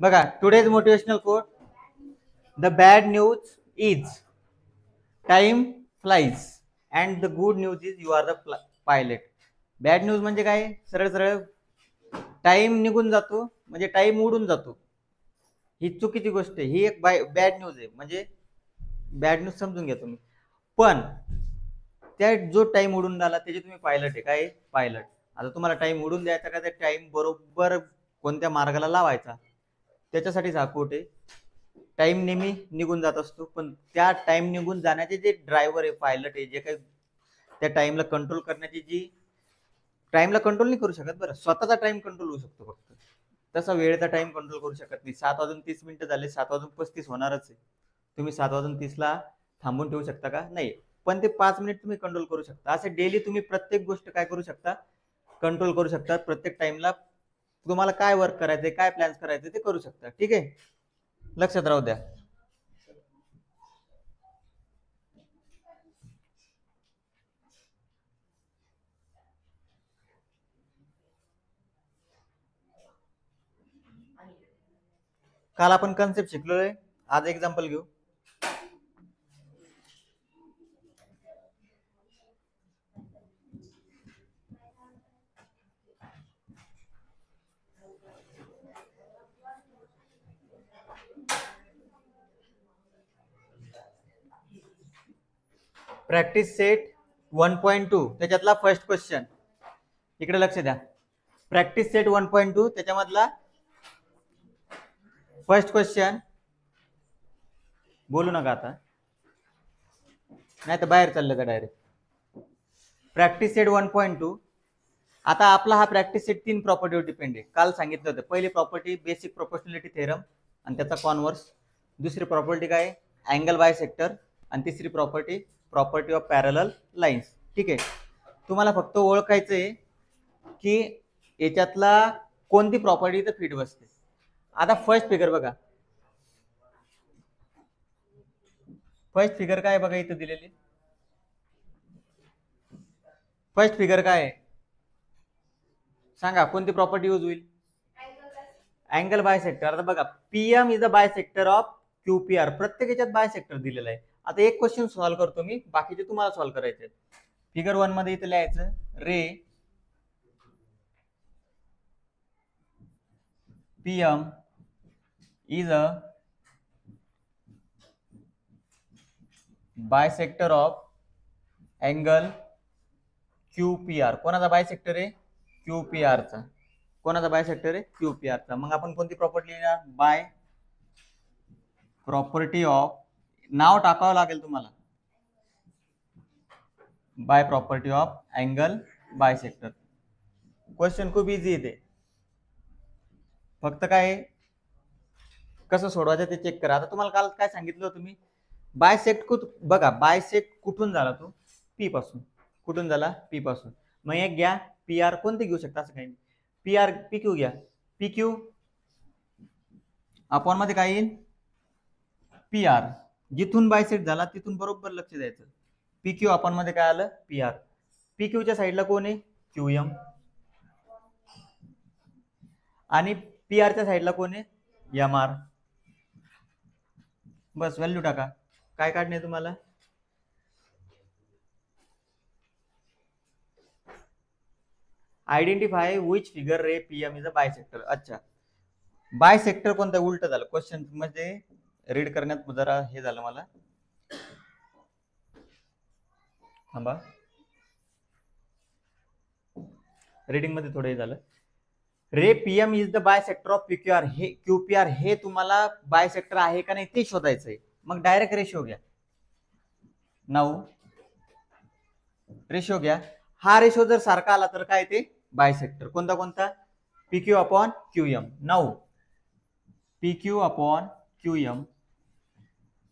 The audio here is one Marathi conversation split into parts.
बघा today's motivational quote, the bad news is time flies and the good news is you are the pilot. Bad news म्हणजे काय, सरळ सरळ टाइम निघून जातो म्हणजे टाइम उडून जातो, ही चुकीची गोष्ट आहे, ही एक बॅड न्यूज आहे. म्हणजे बॅड न्यूज समजून घ्या तुम्ही. पण त्या जो टाइम उडून झाला त्याचे तुम्ही पायलट आहे. काय पायलट. आता तुम्हाला टाइम उडून द्यायचा का, त्या टाइम बरोबर कोणत्या मार्गाला लावायचा, त्याच्यासाठीच हा कोट आहे. टाइम नेहमी निघून जात असतो, पण त्या टाइम निघून जाण्याचे जे ड्रायव्हर आहे, पायलट आहे, जे काही त्या टाइमला कंट्रोल करण्याची जी, टाइमला कंट्रोल नाही करू शकत बरं, स्वतःचा टाइम कंट्रोल होऊ शकतो फक्त. तसा वेळेचा टाइम कंट्रोल करू शकत नाही. 7:30 झाले, 7:35 होणारच आहे. तुम्ही 7:30 थांबून ठेवू शकता का, नाही. पण ते 5 मिनिट तुम्ही कंट्रोल करू शकता. असे डेली तुम्ही प्रत्येक गोष्ट काय करू शकता, कंट्रोल करू शकता. प्रत्येक टाइमला तुम्हाला काय वर्क करायचंय, काय प्लॅन्स करायचे ते करू शकता. ठीक आहे, लक्षात राहू द्या. काल आपण कन्सेप्ट शिकलोय, आज एक्झाम्पल घेऊ. प्रॅक्टिस सेट 1.2 त्याच्यातला फर्स्ट क्वेश्चन, इकडे लक्ष द्या. प्रॅक्टिस सेट 1.2 त्याच्यामधला फर्स्ट क्वेश्चन. बोलू नका आता, नाही तर बाहेर चाललं का डायरेक्ट. Practice set 1.2. आता आपला हा प्रॅक्टिस सेट 3 प्रॉपर्टीवर डिपेंड आहे. काल सांगितलं होतं, पहिली प्रॉपर्टी बेसिक प्रोपोर्शनॅलिटी थेरम आणि त्याचा कॉन्व्हर्स. दुसरी प्रॉपर्टी काय, अँगल बाय सेक्टर. आणि तिसरी property, property of parallel lines. ठीक आहे, तुम्हाला फक्त ओळखायचं आहे की याच्यातला कोणती प्रॉपर्टी इथं फिट बसते. आता फर्स्ट फिगर बघा, फर्स्ट फिगर काय बघा इथं दिलेली. फर्स्ट फिगर काय आहे सांगा, कोणती प्रॉपर्टी यूज होईल, अँगल बायसेक्टर. आता बघा, PM is a bisector of QPR. प्रत्येक याच्यात बायसेक्टर दिलेला आहे. आता एक क्वेश्चन सॉल्व्ह करतो मी, बाकीचे तुम्हाला सॉल्व्ह करायचे. फिगर 1 मध्ये इथे लिहायचं, ray PM is a bisector of angle QPR. कोणाचा बायसेक्टर आहे, क्यूपीआरचा. कोणाचा बायसेक्टर आहे, क्यूपीआरचा. मग आपण कोणती प्रॉपर्टी लिहिणार, बाय प्रॉपर्टी ऑफ, नाव टाकावं लागेल तुम्हाला, by property of angle bisector. Question खूप इझी आहे ते, फक्त काय कसं सोडवायचं ते चेक करा. आता तुम्हाला काल काय सांगितलं होतं मी, बायसेक्ट बघा, बायसेक्ट कुठून झाला तो, पी पासून. कुठून झाला, पी पासून. मग एक घ्या पी आर, कोणते घेऊ शकता असं काही नाही. पी आर पी क्यू घ्या, पी क्यू अपॉन मध्ये काय येईल, पी आर. जिथून बायसेक्ट झाला तिथून बरोबर लक्ष द्यायचं. पी क्यू अपॉन मध्ये काय आलं, पी आर. पी क्यूच्या साईडला कोण आहे, क्यू एम. आणि पी आरच्या साईडला कोण आहे, एम आर. बस व्हॅल्यू टाका. काय काढणे तुम्हाला, identify which figure ray PM is a bisector. अच्छा, बायसेक्टर कोणतं, उलट झालं क्वेश्चन मध्ये, रीड करण्यात जरा हे झालं मला. थांबा, रीडिंग मध्ये थोडं हे झालं. Ray PM is the bisector of PQR. हे क्यूपीआर हे तुम्हाला बायसेक्टर आहे का नाही ते शोधायचंय. मग डायरेक्ट रेशो घ्या, 9 रेशो घ्या. हा रेशो जर सारखा आला तर काय ते बायसेक्टर. कोणता कोणता, PQ upon QM. 9 PQ upon QM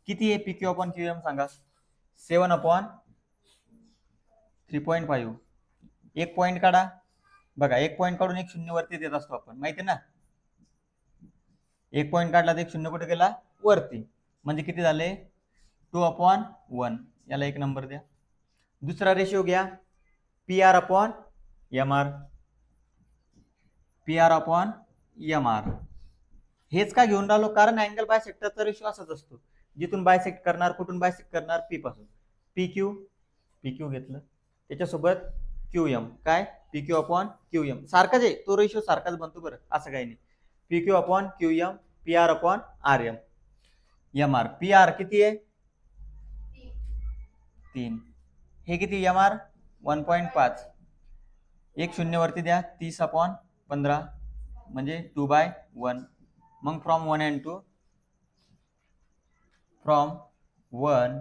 किती आहे, पीक्यू अपॉन क्यूएम सांगा, 7 अपॉन 3.5. एक पॉइंट काढा बघा, एक पॉइंट काढून एक शून्य वरती देत असतो आपण, माहिती ना. एक पॉइंट काढला तर एक शून्य कुठे गेला, वरती. म्हणजे किती झाले, 2/1. याला एक नंबर द्या. दुसरा रेशिओ घ्या, P R upon M R. P R upon M R. हेच का घेऊन राहिलो, कारण अँगल बायसेक्टरचा रेशो असाच असतो, जिथून बायसेक्ट करणार कुठून बायसेक्ट करणार, पी पासून. पी क्यू घेतलं, त्याच्यासोबत क्यू एम, काय P Q upon Q M, सारखाच आहे तो रेशो, सारखाच बनतो बरं, असं काही नाही. P Q upon Q M, P R upon R M, M R. P R किती आहे 3, हे किती एम आर 1.5, एक शून्य वरती द्या, 30 अपॉन 15 म्हणजे 2/1. मग from 1 and 2, from 1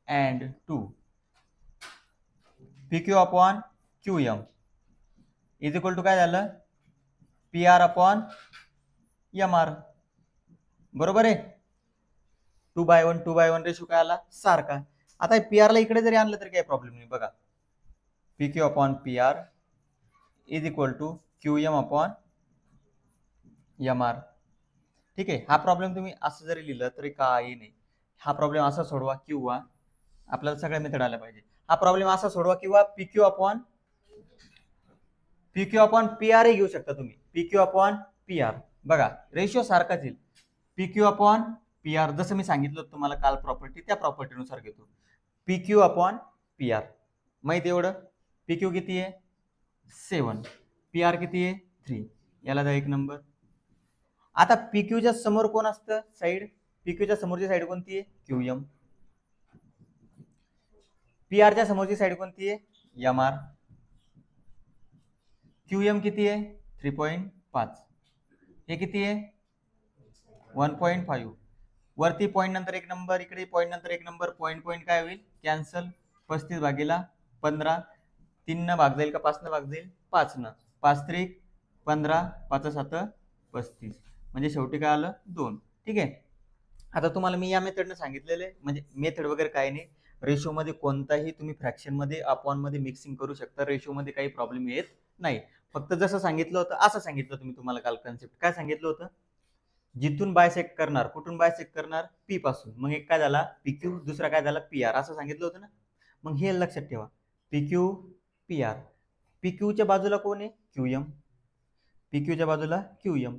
and 2, P Q upon Q M is equal to काय झालं, P R upon M R. बरोबर आहे. 2/1 रेशो काय आला, सारखा. आता पी आर ला इकडे जरी आणलं तरी काही प्रॉब्लेम नाही. बघा, P Q upon P R is equal to Q M upon M R. ठीक आहे. हा प्रॉब्लेम तुम्ही असं जरी लिहिलं तरी काही नाही. हा प्रॉब्लेम असा सोडवा किंवा आपल्याला सगळ्या मेथड आल्या पाहिजे. हा प्रॉब्लेम असा सोडवा किंवा P Q upon P R घेऊ शकता तुम्ही. P Q upon P R, बघा रेशो सारखाच येईल. P Q upon P R, जसं मी सांगितलं तुम्हाला काल प्रॉपर्टी, त्या प्रॉपर्टीनुसार घेतो. P Q upon P R माहिती एवढं. पी क्यू किती आहे 7, पी आर किती आहे 3, याला द्या 1 नंबर. आता पी क्यूच्या समोर कोण असतं साईड, पी क्यूच्या समोरची साईड कोणती आहे क्यू एम. पी आरच्या समोरची साईड कोणती आहे एम आर. क्यू एम किती आहे 3.5, हे किती आहे 1.5. वरती पॉईंट नंतर 1 नंबर, इकडे पॉईंट नंतर 1 नंबर, पॉईंट काय होईल कॅन्सल. 35/15, 3 न भाग जाईल का 5 न भाग जाईल, 5 न, 5 त्रिक 15, 5 7 35, म्हणजे शेवटी काय आलं 2. ठीक आहे. आता तुम्हाला मी या मेथडने सांगितलेले, म्हणजे मेथड वगैरे काही नाही. रेशो मध्ये कोणताही तुम्ही फ्रॅक्शन मध्ये अपॉन मध्ये मिक्सिंग करू शकता, रेशो मध्ये काही प्रॉब्लेम येत नाही. फक्त जसं सांगितलं होतं असं सांगितलं तुम्ही, तुम्हाला काल कन्सेप्ट काय सांगितलं होतं, जिथून बायसेक्ट करणार कुठून बायसेक्ट करणार, पी पासून. मग एक काय झाला पी क्यू, दुसरा काय झाला पी आर, असं सांगितलं होतं ना. मग हे लक्षात ठेवा, P Q P R. P क्यूच्या बाजूला कोण आहे क्यू एम, पी क्यूच्या बाजूला क्यू एम,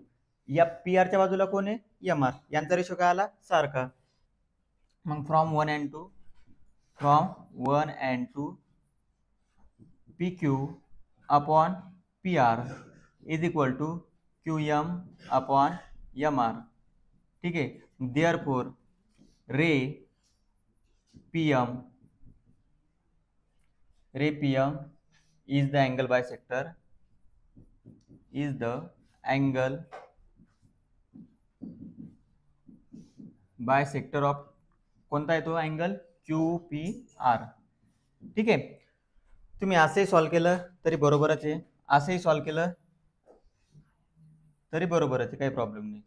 या पी आरच्या बाजूला कोण आहे एम आर, यांचा रेशो काय आला सारखा. मग from 1 and 2 P Q upon P R is equal to Q M upon M R. ठीक आहे. Therefore ray P M is the angle bisector, is the angle bisector of, कोणता आहे तो अँगल क्यू पी आर. ठीक आहे. तुम्ही असंही सॉल्व्ह केलं तरी बरोबरच आहे, असंही सॉल्व्ह केलं तरी बरोबरच आहे, काही प्रॉब्लेम नाही.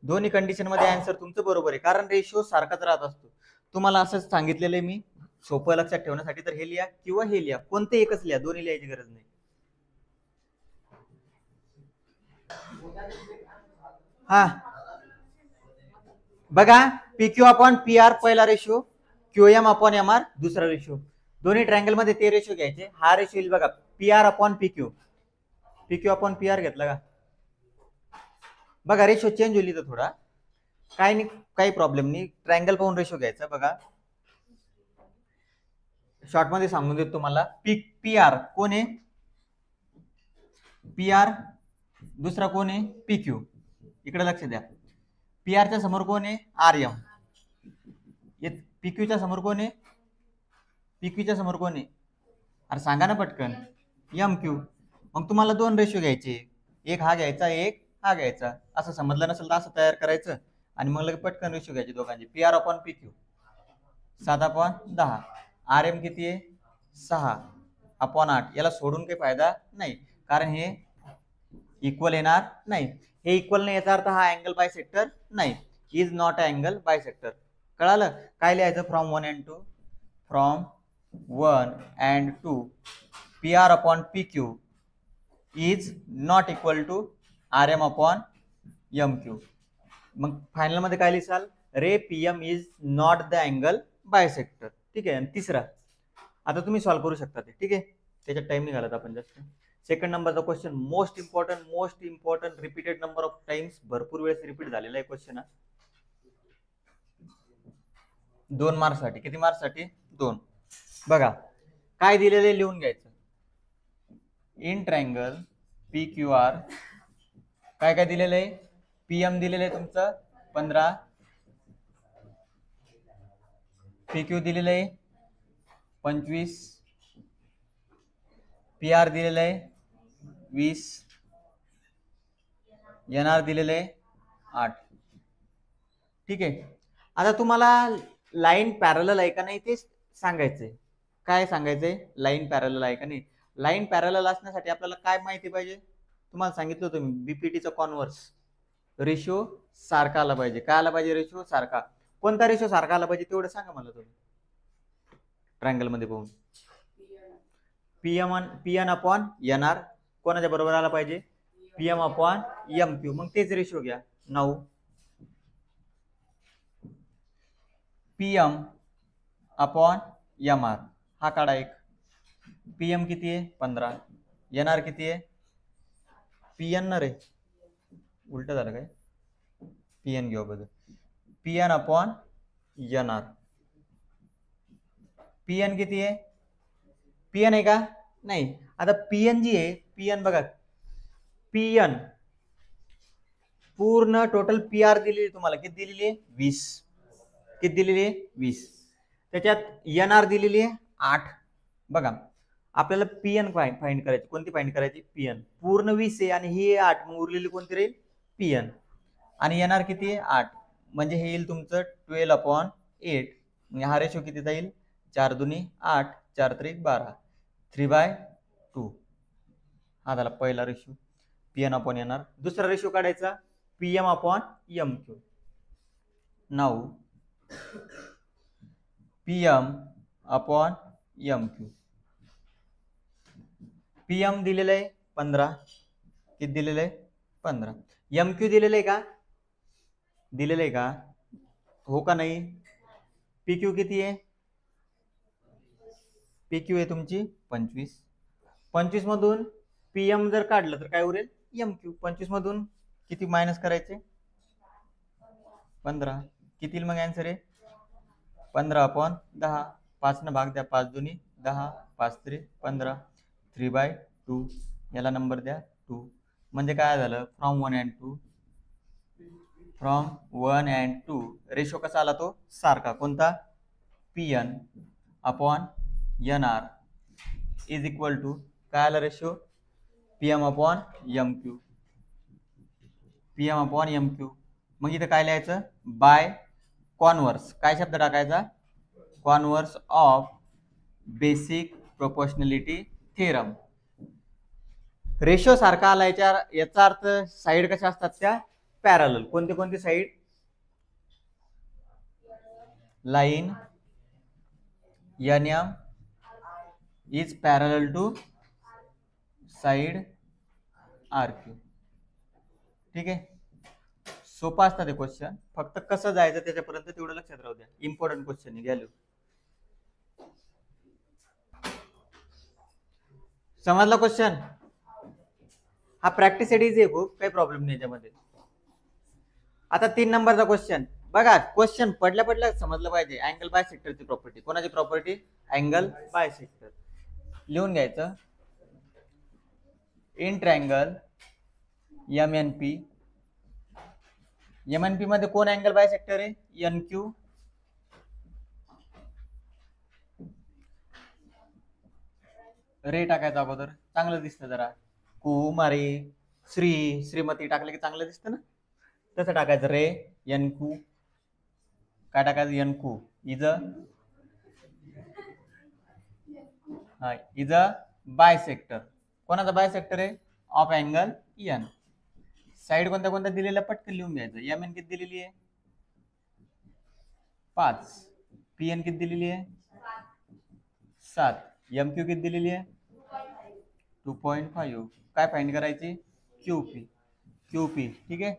दोन्ही कंडिशन मध्ये आन्सर तुमचं बरोबर आहे, कारण रेशिओ सारखाच राहत असतो. तुम्हाला असंच सांगितलेलं आहे मी, सोपं लक्षात ठेवण्यासाठी. तर हे लिहा किंवा हे लिहा, कोणते एकच लिहा, दोन्ही लिहायची गरज नाही. हा बघा, P Q upon P R पहिला ratio, Q M upon M R दुसरा रेशो. दोन्ही ट्रायंगल मध्ये ते रेशो घ्यायचे. हा रेशो येईल बघा P R upon P Q, P Q upon P R घेतला का, बघा रेशो चेंज होईल तर थोडा, काही नाही, काही प्रॉब्लेम नाही. ट्रायंगल पाहून रेशो घ्यायचा. बघा शॉर्ट मध्ये सांगून देतो तुम्हाला, पी आर कोण आहे पी आर, दुसरा कोण आहे पी क्यू. इकडे लक्ष द्या, पी आरच्या समोर कोण आहे आर एम, पी क्यूच्या समोर कोण आहे, पी क्यूच्या समोर कोण आहे, अरे सांगा ना पटकन, एम क्यू. मग तुम्हाला दोन रेशो घ्यायचे, एक हा घ्यायचा एक हा घ्यायचा. असं समजलं नसेल तर असं तयार करायचं आणि मग लगेच पटकन रेशो घ्यायचे दोघांचे. P R upon P Q 7/10, R M किती आहे 6/8. याला सोडून काही फायदा नाही, कारण हे इक्वल येणार नाही. हे इक्वल नाही याचा अर्थ हा अँगल बायसेक्टर नाही, is not a angle bisector. कळालं. काय लिहायचं, from 1 and 2 P R upon P Q is not equal to R M upon M Q. मग फायनल मध्ये काय लिहाल, ray P M is not the angle bisector. ठीक आहे. आणि तिसरा आता तुम्ही सॉल्व्ह करू शकता ते, ठीक आहे, त्याच्यात टाइम नाही घालत आपण जास्त. सेकंड नंबरचा question most important repeated number of times, भरपूर वेळेस रिपीट झालेला आहे क्वेश्चन हा. 2 मार्क्ससाठी. किती मार्क्ससाठी? 2. बघा काय दिलेले लिहून घ्यायचं. In triangle P Q R काय काय दिलेलं आहे? पीएम दिलेलं आहे तुमचं 15, पी क्यू दिलेलं आहे 25, पी आर दिलेलं आहे 20, एन आर दिलेलं आहे 8. ठीक आहे. आता तुम्हाला लाईन पॅरलल आहे का नाही ते सांगायचंय. काय सांगायचंय? लाईन पॅरलल आहे का नाही. लाईन पॅरलल असण्यासाठी आपल्याला काय माहिती पाहिजे? तुम्हाला सांगितलं होतं मी, बीपीटीचा कॉन्व्हर्स रेशो सारखा आला पाहिजे. काय आला पाहिजे? रेशो सारखा. कोणता रेशो सारखा आला पाहिजे तेवढं सांगा मला तुम्ही ट्रायंगल मध्ये बघून. पीएन अपॉन एन आर कोणाच्या बरोबर आला पाहिजे? P M upon M Q. मग तेच रेशो घ्या 9. पीएम अपॉन एम आर हा काढा एक. पीएम किती आहे? 15. एन आर किती आहे? पीएन न रे, उलट झालं काय? पीएन घेऊ बघ. P N upon N R. P N किती आहे? पीएन आहे का? नाही. आता पीएन जी आहे, पीएन बघा, पीएन पूर्ण टोटल पीआर दिलेली तुम्हाला किती दिलेली आहे? 20. किती दिलेली आहे? 20. त्याच्यात एन आर दिलेली आहे 8. बघा आपल्याला पीएन फाइंड करायची. कोणती फाइंड करायची? पीएन. पूर्ण 20 आहे आणि ही 8, मग उरलेली कोणती राहील? पीएन. आणि एन आर किती आहे? 8. म्हणजे हे येईल तुमचं 12/8. म्हणजे हा रेशो किती जाईल? 4 दुनी 8, 4 त्रिक 12, 3/2. हा झाला पहिला ratio P N upon N R. दुसरा रेशो काढायचा P M upon M Q. Now P M upon M Q. P M दिलेलं आहे 15. किती दिलेलं आहे? 15. एम क्यू दिलेलं आहे का? दिलेलं आहे का? हो का नाही? पी क्यू किती आहे? पी क्यू आहे तुमची 25. 25 मधून पीएम जर काढलं तर काय उरेल? M Q. 25 मधून किती मायनस करायचे? 15. किती मग आन्सर आहे? 15/10. 5 न भाग द्या. 5 दुनी 10, 5 त्रिक 15, 3/2. याला नंबर द्या 2. म्हणजे काय झालं? From 1 and 2. From 1 and 2 ratio कसा आला तो? सारखा. कोणता? P N upon N R is equal to काय आला ratio? P M upon M Q. P M upon M Q. मग इथं काय लिहायचं? By converse. काय शब्द टाकायचा? Converse of basic proportionality theorem. Ratio सारखा आला याचा अर्थ साइड कशा असतात? त्या पॅरलल. कोणती कोणती side? Line N M is parallel to side R Q. ठीक आहे. सोपा असतात हे क्वेश्चन. फक्त कसं जायचं त्याच्यापर्यंत तेवढं लक्षात राहू द्या. इम्पॉर्टंट क्वेश्चन घ्या. समजला क्वेश्चन? हा प्रॅक्टिस इझी आहे खूप, काही प्रॉब्लेम नाही याच्यामध्ये. आता 3 नंबरचा क्वेश्चन बघा. क्वेश्चन पडल्या समजलं पाहिजे. अँगल बायसेक्टरची प्रॉपर्टी. कोणाची प्रॉपर्टी? Angle bisector. लिहून घ्यायचं. In triangle M N P. M N P मध्ये कोण अँगल बायसेक्टर आहे? N Q. रे टाकायचं अगोदर, चांगलं दिसतं जरा. कुमारी श्रीमती टाकलं की चांगलं दिसतं ना. तसं टाकायचं रे. N Q. काय टाकायचं? N Q is a bisector. कोणाचा बायसेक्टर आहे? Of angle N. साइड कोणत्या कोणत्या दिलेल्या पटकन लिहून घ्यायचं. एम एन किती दिलेली आहे? 5. पी एन किती दिलेली आहे? 7. एम क्यू किती दिलेली आहे? 2.5. काय फाइंड करायची? क्यूपी. ठीक आहे.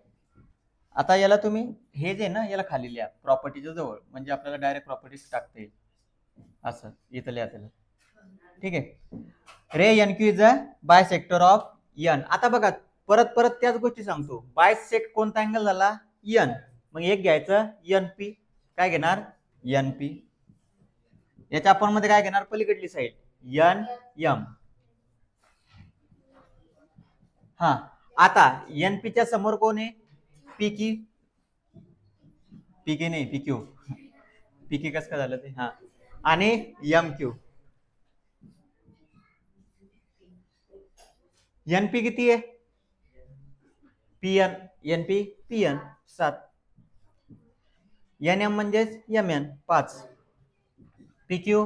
आता याला तुम्ही हे जे ना याला खाली लिहा प्रॉपर्टीच्या जवळ, म्हणजे आपल्याला डायरेक्ट प्रॉपर्टीज टाकता येईल. असं इथं लिहा त्याला. ठीक आहे. Ray N Q is a bisector of N. आता बघा परत परत त्याच गोष्टी सांगतो. बायसेक्ट कोणता अँगल झाला? एन. मग एक घ्यायचं एन पी. काय घेणार? N P. याच्या आपण मध्ये काय घेणार? पलीकडली साईड एन एम. हा आता एन पी च्या समोर कोण आहे? पी की. पी की नाही, पी क्यू. पी की कसं काय झालं ते? हा आणि एम क्यू. एन पी किती आहे? P N. N P P N 7. N M म्हणजेच एम एन 5. पी क्यू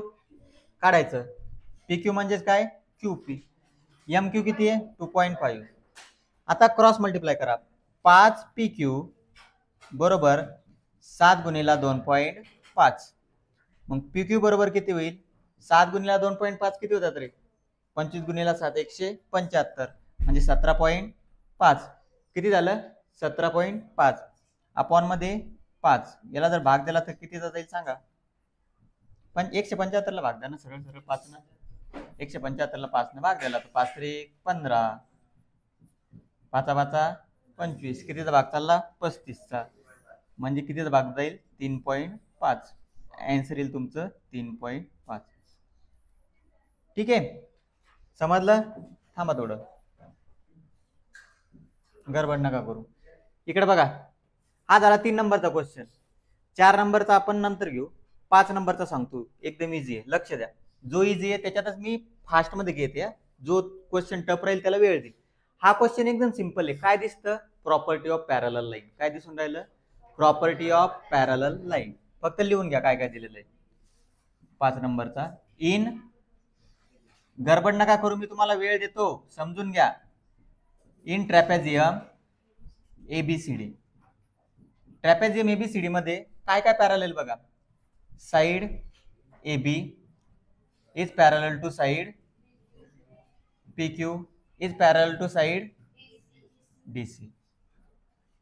काढायचं. पी क्यू म्हणजेच काय? Q P. एम क्यू किती आहे? 2.5. आता क्रॉस मल्टिप्लाय करा. 5 पी क्यू बरोबर 7 गुणिला 2.5. मग पी क्यू बरोबर किती होईल? 7 गुणिला 2.5 किती होतात रे? 25 गुणिला 7 175 म्हणजे 17.5. किती झालं? 17.5 अपॉन मध्ये 5. याला जर भाग दिला तर किती जाईल सांगा? पण 175 ला भाग द्या ना, सरळ सरळ 5 ना. 175 ला 5 ने भाग दिला तर 5 3 15. 5 5 25. कितीचा भाग चालला? 35 चा. म्हणजे कितीचा भाग जाईल? 3.5. आन्सर येईल तुमचं 3.5. ठीक आहे, समजलं? थांबा थोडं, गडबड नका करू. इकडे बघा, हा झाला 3 नंबरचा क्वेश्चन. 4 नंबरचा आपण नंतर घेऊ. 5 नंबरचा सांगतो, एकदम इझी आहे, लक्ष द्या. जो इझी आहे त्याच्यातच मी फास्ट मध्ये घेते. जो क्वेश्चन टफ राहील त्याला वेळ देईल. हा क्वेश्चन एकदम सिंपल आहे. काय दिसतं? Property of parallel line. काय दिसून राहिलं? Property of parallel line. फक्त लिहून घ्या काय काय दिलेलं आहे 5 नंबरचा. इन, गडबड नका करू, मी तुम्हाला वेळ देतो, समजून घ्या. In trapezium A B C D. Trapezium A B C D मध्ये काय काय पॅरलल बघा. Side AB is parallel to side PQ is parallel to side DC.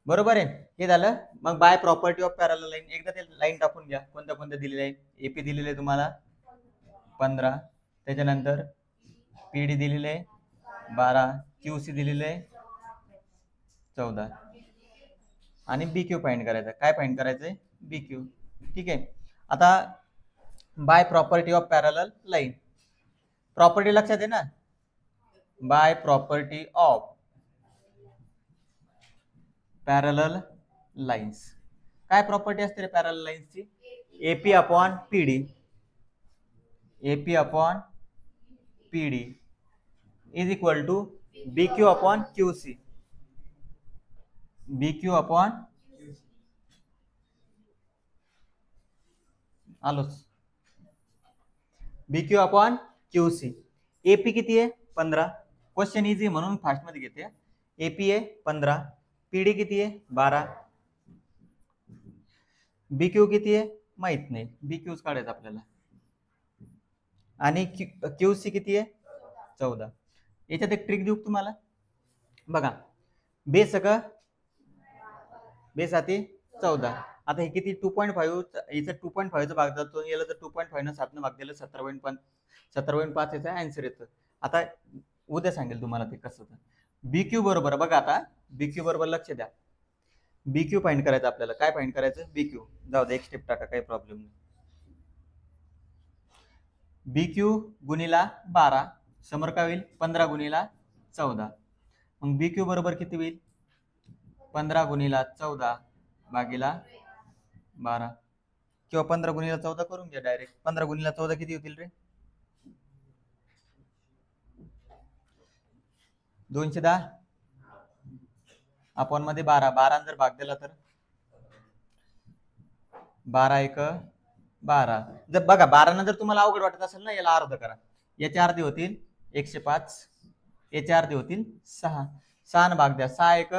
बरोबर आहे, हे झालं. मग by property of parallel line एकदा ते लाईन टाकून घ्या. कोणत्या कोणत्या दिलेल्या आहे? AP दिलेले आहे तुम्हाला 15, त्याच्यानंतर PD दिलेले आहे 12, QC दिलेले आहे 14 आणि BQ फाइंड करायचं. काय फाइंड करायचंय? BQ. ठीक आहे. आता by property of parallel line, property लक्षात आहे ना? By property of parallel lines. काय प्रॉपर्टी असते रे पॅरलल लाईन्सची? AP upon PD. AP upon PD is equal to BQ upon QC. BQ upon आलोच, BQ अपॉन QC. AP किती आहे? 15. क्वेश्चन इझी म्हणून फास्ट मध्ये घेते. AP आहे 15, PD किती आहे? 12, BQ किती आहे माहित नाही, BQच काढायचं आपल्याला. आणि QC किती आहे? 14. याच्यात एक ट्रिक देऊ तुम्हाला बघा. बेस का बेस आती 14. आता हे किती? 2.5. याचा 2.5 चा भाग जातो, याला जर 2.5 ने 7 ने भाग दिला 17.5 याचा आन्सर येतं. आता उद्या सांगेल तुम्हाला ते कसं. BQ बरोबर बघा. आता BQ बरोबर लक्ष द्या. BQ फाइंड करायचं आपल्याला. काय फाइंड करायचं? BQ. जाऊ दे, एक स्टेप टाका, काही प्रॉब्लेम नाही. BQ गुणिला 12 समोर काय होईल? 15 गुणिला 14. मग BQ बरोबर किती होईल? 15 गुणिला 14 भागीला 12 किंवा 15 गुणिला 14 करून घ्या डायरेक्ट. 15 गुणिला 14 किती होतील रे? 210 अपॉन मध्ये 12. 12 जर भाग दिला तर 12 1 12. जर बघा 12 नंतर तुम्हाला अवघड वाटत असेल ना, याला अर्ध करा. याचे अर्धे होतील 105, याचे अर्धे होतील 6. 6 भाग द्या. 6 1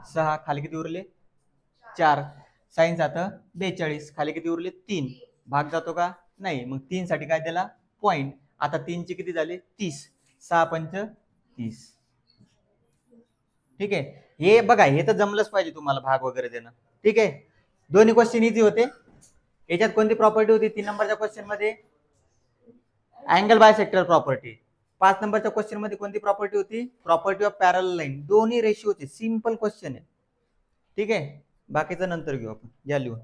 6, खाली किती उरले? 4. साइन 7 42, खाली किती उरले? 3. भाग जातो का? नाही. मग 3 साठी काय दिला? पॉइंट. आता 3 चे किती झाले? 30. 6 पंच 30. ठीक आहे. हे बघा, हे तर जमलंच पाहिजे तुम्हाला भाग वगैरे देणं. ठीक आहे. दोन्ही क्वेश्चन इझी होते. याच्यात कोणती प्रॉपर्टी होती 3 नंबरच्या क्वेश्चन मध्ये? Angle bisector property. 5 नंबरच्या क्वेश्चन मध्ये कोणती प्रॉपर्टी होती? Property of parallel line. दोन्ही रेशिओचे सिंपल क्वेश्चन आहे. ठीक आहे, बाकीचं नंतर घेऊ आपण. या लिहून.